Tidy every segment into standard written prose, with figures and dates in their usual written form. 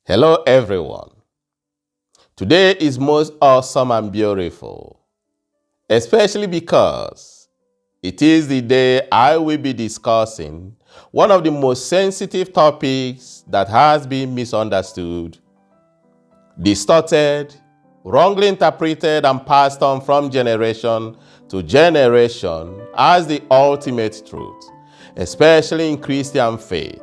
Hello everyone. Today is most awesome and beautiful, especially because it is the day I will be discussing one of the most sensitive topics that has been misunderstood, distorted, wrongly interpreted and passed on from generation to generation as the ultimate truth, especially in Christian faith.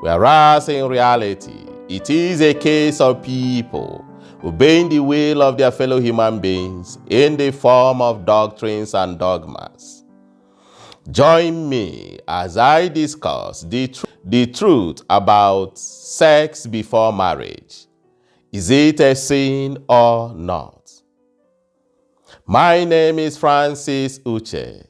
Whereas in reality, it is a case of people obeying the will of their fellow human beings in the form of doctrines and dogmas. Join me as I discuss the truth about sex before marriage. Is it a sin or not? My name is Francis Uche.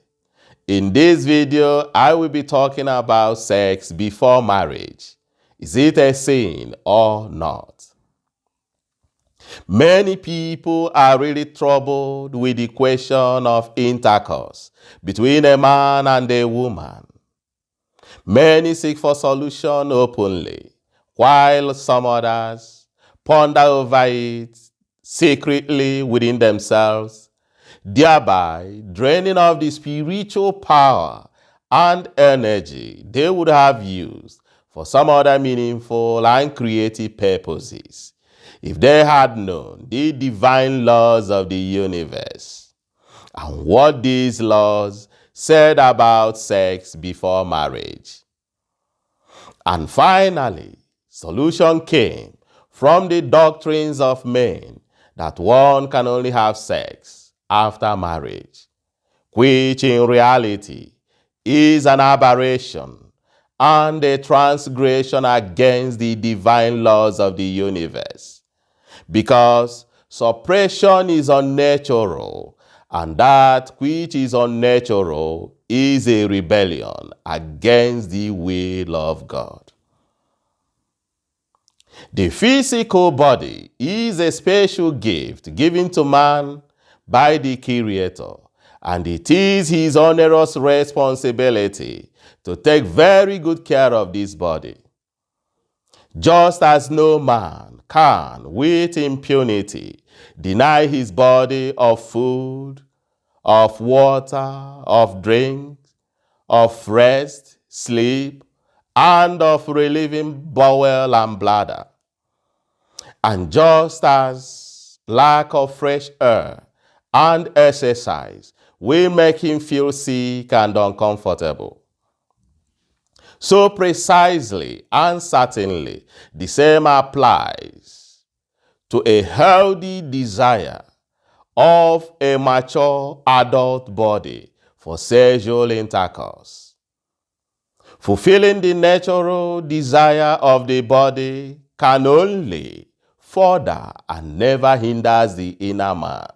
In this video, I will be talking about sex before marriage. Is it a sin or not? Many people are really troubled with the question of intercourse between a man and a woman. Many seek for solution openly, while some others ponder over it secretly within themselves, thereby draining of the spiritual power and energy they would have used for some other meaningful and creative purposes if they had known the divine laws of the universe and what these laws said about sex before marriage. And finally, solution came from the doctrines of men that one can only have sex after marriage, which in reality is an aberration and a transgression against the divine laws of the universe, because suppression is unnatural, and that which is unnatural is a rebellion against the will of God. The physical body is a special gift given to man by the Creator, and it is his onerous responsibility to take very good care of this body. Just as no man can, with impunity, deny his body of food, of water, of drink, of rest, sleep, and of relieving bowel and bladder. And just as lack of fresh air and exercise will make him feel sick and uncomfortable, so precisely and certainly the same applies to a healthy desire of a mature adult body for sexual intercourse. Fulfilling the natural desire of the body can only further and never hinders the inner man.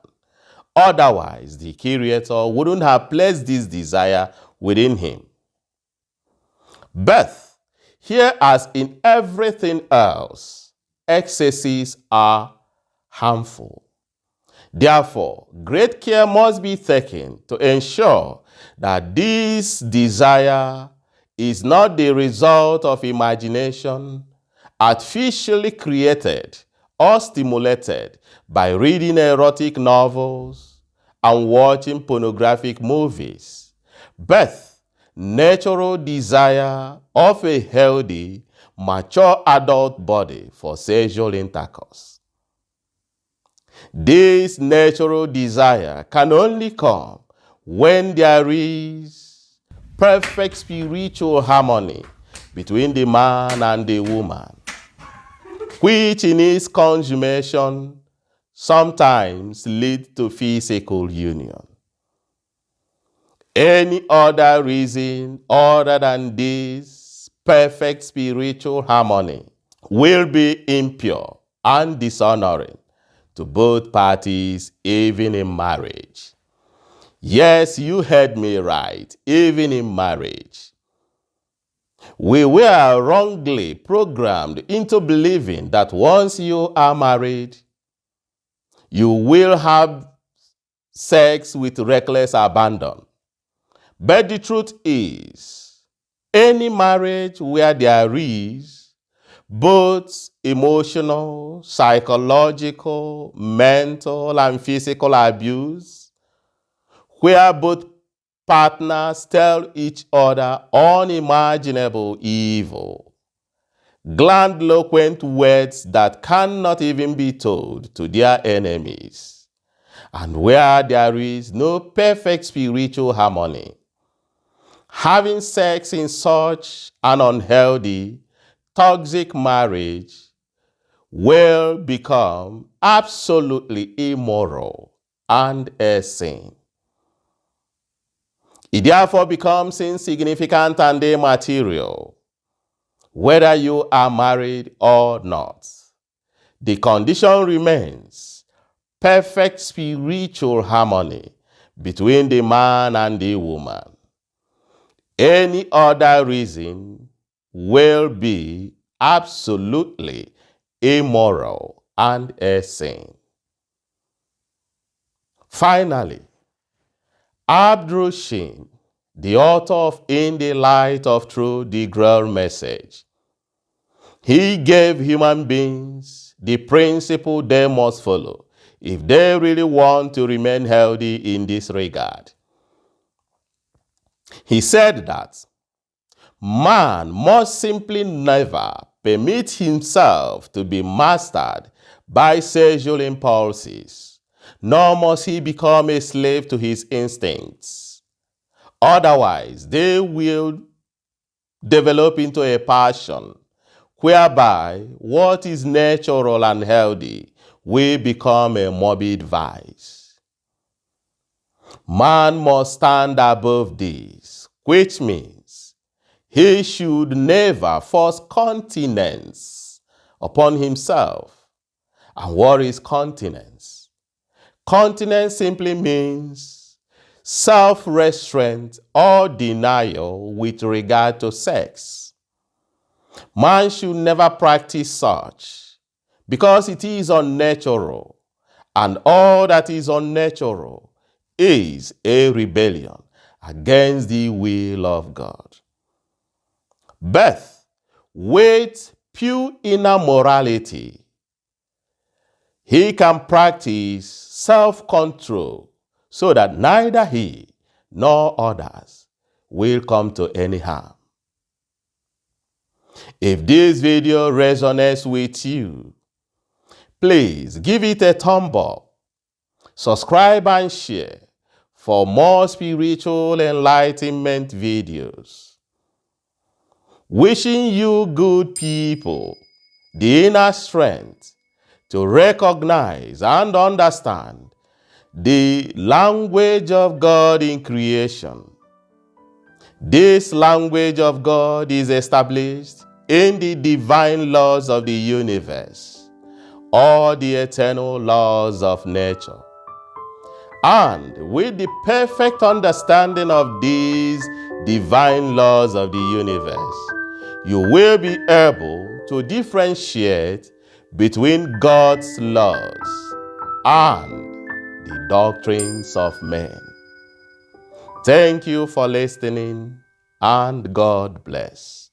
Otherwise, the Creator wouldn't have placed this desire within him. But here, as in everything else, excesses are harmful. Therefore, great care must be taken to ensure that this desire is not the result of imagination, artificially created or stimulated by reading erotic novels and watching pornographic movies, but natural desire of a healthy, mature adult body for sexual intercourse. This natural desire can only come when there is perfect spiritual harmony between the man and the woman, which in its consummation sometimes leads to physical union. Any other reason other than this perfect spiritual harmony will be impure and dishonoring to both parties, even in marriage. Yes, you heard me right, even in marriage. We were wrongly programmed into believing that once you are married, you will have sex with reckless abandon. But the truth is, any marriage where there is Both emotional, psychological, mental, and physical abuse, where both partners tell each other unimaginable evil, grandiloquent words that cannot even be told to their enemies, and where there is no perfect spiritual harmony. Having sex in such an unhealthy, toxic marriage will become absolutely immoral and a sin. It therefore becomes insignificant and immaterial whether you are married or not. The condition remains perfect spiritual harmony between the man and the woman. Any other reason will be absolutely immoral and a sin. Finally, Abdul Shin, the author of In the Light of Truth, the Grail message, he gave human beings the principle they must follow if they really want to remain healthy in this regard. He said that man must simply never permit himself to be mastered by sexual impulses, nor must he become a slave to his instincts. Otherwise, they will develop into a passion whereby what is natural and healthy will become a morbid vice. Man must stand above this, which means he should never force continence upon himself. And what is continence? Continence simply means self-restraint or denial with regard to sex. Man should never practice such because it is unnatural, and all that is unnatural is a rebellion against the will of God. Birth with pure inner morality, he can practice self-control so that neither he nor others will come to any harm. If this video resonates with you, please give it a thumb up, subscribe and share for more spiritual enlightenment videos. Wishing you good people the inner strength to recognize and understand the language of God in creation. This language of God is established in the divine laws of the universe, or the eternal laws of nature. And with the perfect understanding of these divine laws of the universe, you will be able to differentiate between God's laws and the doctrines of men. Thank you for listening, and God bless.